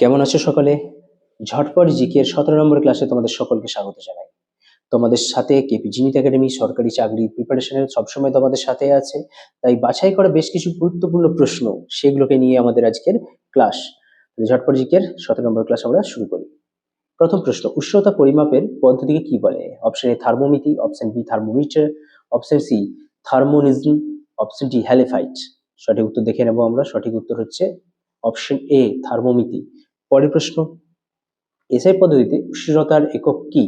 কেমন আছো সকলে? ঝটপট জিকে এর 17 নম্বর ক্লাসে তোমাদের সকলকে স্বাগত জানাই। তোমাদের সাথে কেপি জিনিত একাডেমি সরকারি চাকরির প্রিপারেশনের সবসময় তোমাদের সাথে আছে। তাই বাছাই করা বেশ কিছু গুরুত্বপূর্ণ প্রশ্ন, সেগুলোকে নিয়ে আমাদের আজকের ক্লাস। ঝটপট জিকে এর 17 নম্বর ক্লাস আমরা শুরু করি। প্রথম প্রশ্ন, উষ্ণতা পরিমাপের পদ্ধতিকে কি বলে? Option A thermometry, option B thermometer, option C thermonism, option D halophyte. সঠিক উত্তর দেখে নেব আমরা। সঠিক উত্তর হচ্ছে অপশন এ থার্মোমিটি। পরের প্রশ্ন, এসআই পদ্ধতিতে উষ্ণতার একক কি?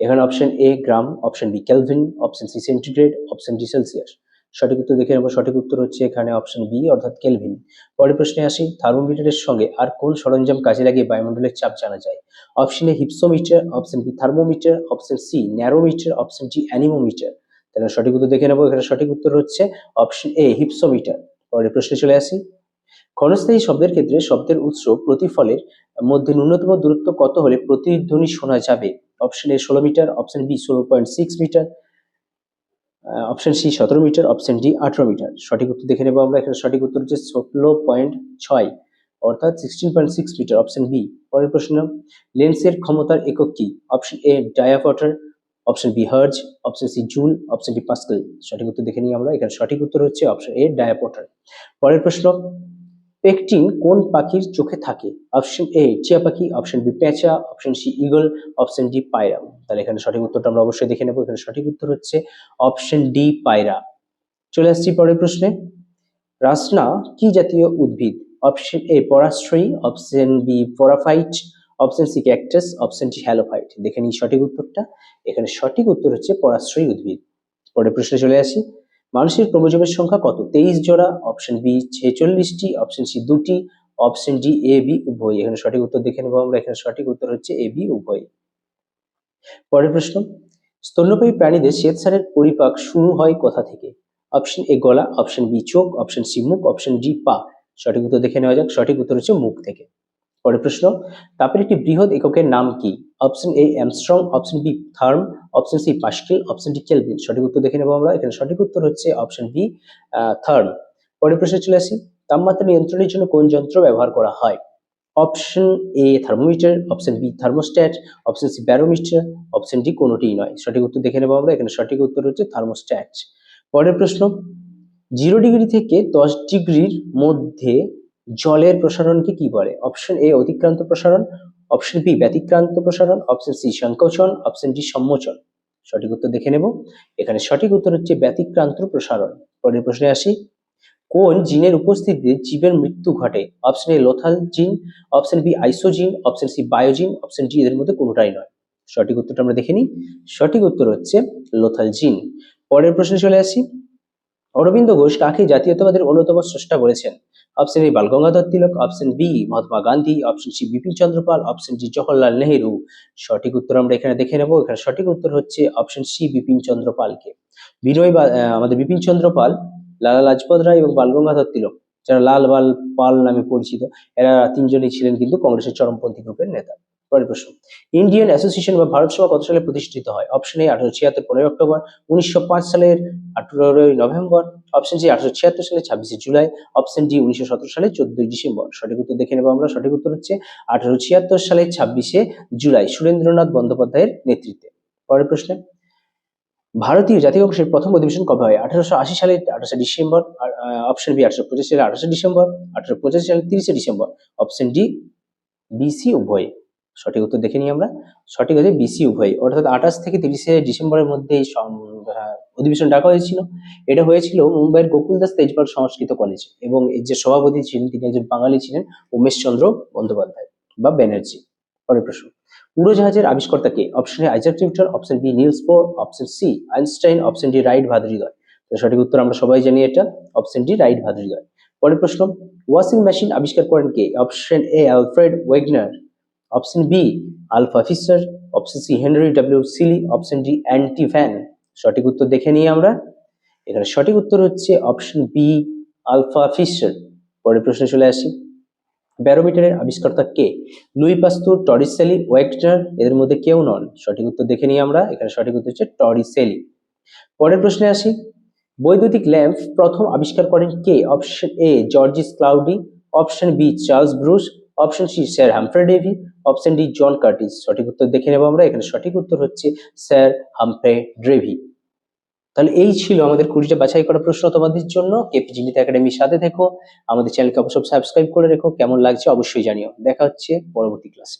এখানে option A gram, option B kelvin, option C centigrade, option D Celsius. সঠিক উত্তর দেখে নেব। সঠিক উত্তর হচ্ছে এখানে অপশন বি অর্থাৎ কেলভিন। পরের প্রশ্নে আসি, থার্মোমিটারের সঙ্গে আর কোন সরঞ্জাম কাজে লাগিয়ে বায়ুমণ্ডলের চাপ জানা যায়? Option A hypsometer, option B thermometer, option C barometer, option D anemometer. তাহলে সঠিক উত্তর দেখে নেব। এখানে সঠিক উত্তর হচ্ছে অপশন এ হিপসোমিটার। পরের প্রশ্নে চলে আসি, ক্ষণস্থায়ী শব্দের ক্ষেত্রে শব্দের উৎস প্রতিফলের মধ্যে ন্যূনতম দূরত্ব কত হলে প্রতিধ্বনি শোনা যাবে? Option A 16 metre, option B 16.6 metre, option C 17 metre, option D 18 metre. সঠিক উত্তর দেখে নেব আমরা। এখানে সঠিক উত্তর হচ্ছে 16.6 অর্থাৎ 16.6 মিটার, অপশন বি। পরের প্রশ্ন, লেন্সের ক্ষমতার একক কি? Option A dioptre, option B hertz, option C joule, option D pascal. সঠিক উত্তর দেখে নিই আমরা। এখানে সঠিক উত্তর হচ্ছে অপশন এ ডায়াপটার। পরের প্রশ্ন, পেকটিন কোন পাখির চোখে থাকে? অপশন এ টিয়া পাখি, অপশন বি পেঁচা, option C eagle, option D পায়রা। তাহলে এখানে সঠিক উত্তরটা আমরা অবশ্যই দেখে নেব। এখানে সঠিক উত্তর হচ্ছে অপশন ডি পায়রা। চলে আসছি পরের প্রশ্নে, রাসনা কি জাতীয় উদ্ভিদ? অপশন এ পরাশ্রয়ী, অপশন বি পরাফাইট, option C cactus, option D halophyte. দেখে নিই সঠিক উত্তরটা। এখানে সঠিক উত্তর হচ্ছে পরাশ্রয়ী উদ্ভিদ। পরের প্রশ্নে চলে আসি, মানুষের ক্রোমোজোমের সংখ্যা কত? 23 জোড়া, অপশন বি 46টি, অপশন সি 2টি, অপশন ডি এ বি উভয়। এখানে সঠিক উত্তর দেখে নেব আমরা। এখানে সঠিক উত্তর হচ্ছে এ বি উভয়। পরের প্রশ্ন, স্তন্যপায়ী প্রাণীদের শ্বেতসারের পরিপাক শুরু হয় কোথা থেকে? অপশন এ গলা, অপশন বি চোখ, অপশন সি মুখ, অপশন ডি পা। সঠিক উত্তর দেখে নেওয়া যাক। সঠিক উত্তর হচ্ছে মুখ থেকে। পরের প্রশ্ন, তাপের একটি বৃহৎ এককের নাম কি? Option A angstrom, option B therm, option C pascal, option D kelvin. সঠিক উত্তর দেখে নেব আমরা। এখানে সঠিক উত্তর হচ্ছে অপশন বি থার্ম। পরের প্রশ্নে চলে আসি, তাপমাত্রা নিয়ন্ত্রণের জন্য কোন যন্ত্র ব্যবহার করা হয়? Option A thermometer, option B thermostat, option C barometer, option D কোনোটিই নয়। সঠিক উত্তর দেখে নেব আমরা। এখানে সঠিক উত্তর হচ্ছে থার্মোস্ট্যাট। পরের প্রশ্ন, 0 ডিগ্রি থেকে 10 ডিগ্রির মধ্যে জলের প্রসারণকে কি বলে? অপশন এ অতিক্রান্ত প্রসারণ, অপশন বি ব্যতিক্রান্ত প্রসারণ, অপশন সি সংকোচন, অপশন ডি সম্মোচন। সঠিক উত্তর দেখে নেব। এখানে সঠিক উত্তর হচ্ছে ব্যতিক্রান্ত প্রসারণ। পরের প্রশ্নে আসি, কোন জিনের উপস্থিতিতে জীবের মৃত্যু ঘটে? Option A lethal gene, option B isogene, option C biogene, option D এদের মধ্যে কোনোটাই নয়। সঠিক উত্তরটা আমরা দেখে নিই। সঠিক উত্তর হচ্ছে লোথাল জিন। পরের প্রশ্নে চলে আসি, অরবিন্দ ঘোষ কাকে জাতীয়তাবাদের অন্যতম স্রষ্টা বলেছেন? Option A Bal Gangadhar Tilak, option B Mahatma Gandhi, option C Bipin Chandra Pal, option D Jawaharlal Nehru. সঠিক উত্তর আমরা এখানে দেখে নেব। এখানে সঠিক উত্তর হচ্ছে অপশন সি বিপিন চন্দ্র পালকে। আমাদের বিপিন চন্দ্র পাল, লালা লাজপত রায় এবং বাল গঙ্গাধর তিলক, যারা লাল বাল পাল নামে পরিচিত, এরা তিনজনই ছিলেন কিন্তু কংগ্রেসের চরমপন্থী গ্রুপের নেতা। পরের প্রশ্ন, ইন্ডিয়ান অ্যাসোসিয়েশন বা ভারত সভা কত সালে প্রতিষ্ঠিত হয়? অপশন এ 1876 15 অক্টোবর, 1905 সালের 18 নভেম্বর, অপশন সি 1876 সালে 26 জুলাই, অপশন ডি 1917 সালে 14 ডিসেম্বর। সঠিক উত্তর দেখে নেব আমরা। সঠিক উত্তর হচ্ছে 1876 সালে 26 জুলাই, সুরেন্দ্রনাথ বন্দ্যোপাধ্যায়ের নেতৃত্বে। পরের প্রশ্নে, ভারতীয় জাতীয় কংগ্রেসের প্রথম অধিবেশন কবে হয়? 1880 সালে 28 ডিসেম্বর, অপশন বি 1825 সালে 28 ডিসেম্বর, 1885 সালে 30 ডিসেম্বর, অপশন ডি বিসি উভয়। সঠিক উত্তর দেখে নিই আমরা। সঠিক হচ্ছে বিসি উভয়, অর্থাৎ 28 থেকে 30 ডিসেম্বরের মধ্যে এই অধিবেশন ডাকা হয়েছিল। এটা হয়েছিল মুম্বাইয়ের গোকুলদাস তেজপাল সংস্কৃত কলেজে, এবং এর যে সভাপতি ছিলেন তিনি একজন বাঙালি ছিলেন, উমেশ চন্দ্র বন্দ্যোপাধ্যায় বা ব্যানার্জি। পরের প্রশ্ন, উড়োজাহাজের আবিষ্কর্তা কে? Option A Isaac Newton, option B Niels Bohr, option C Einstein, option D Wright ভাদুরীদ্বয়। সঠিক উত্তর আমরা সবাই জানি এটা, অপশন ডি রাইট ভাদুরীদ্বয়। পরের প্রশ্ন, ওয়াশিং মেশিন আবিষ্কার করেন কে? Option A Alfred Wegener, option B Alva Fisher, option C Henry W Seeley, option D Anti Van. সঠিক উত্তর দেখে নিই আমরা। এখানে সঠিক উত্তর হচ্ছে অপশন বি আলফা ফিশার। পরের প্রশ্নে চলে আসি, ব্যারোমিটারের আবিষ্কর্তা কে? লুই পাস্তুর, টরিসেলি, ওয়েগনার, এদের মধ্যে কেউ নন। সঠিক উত্তর দেখে নিই আমরা। এখানে সঠিক উত্তর হচ্ছে টরিসেলি। পরের প্রশ্নে আসি, বৈদ্যুতিক ল্যাম্প প্রথম আবিষ্কার করেন কে? Option A Georges Claude, option B Charles Brush, option C Sir Humphry Davy, option D John Curtis. সঠিক উত্তর দেখে নেবো আমরা। এখানে সঠিক উত্তর হচ্ছে স্যার হামফ্রে ডেভি। তাহলে এই ছিল আমাদের 20টা বাছাই করা প্রশ্ন তোমাদের জন্য। কেপি জিনিত একাডেমির সাথে থেকো, আমাদের চ্যানেলকে অবশ্যই সাবস্ক্রাইব করে রেখো। কেমন লাগছে অবশ্যই জানিও। দেখা হচ্ছে পরবর্তী ক্লাসে।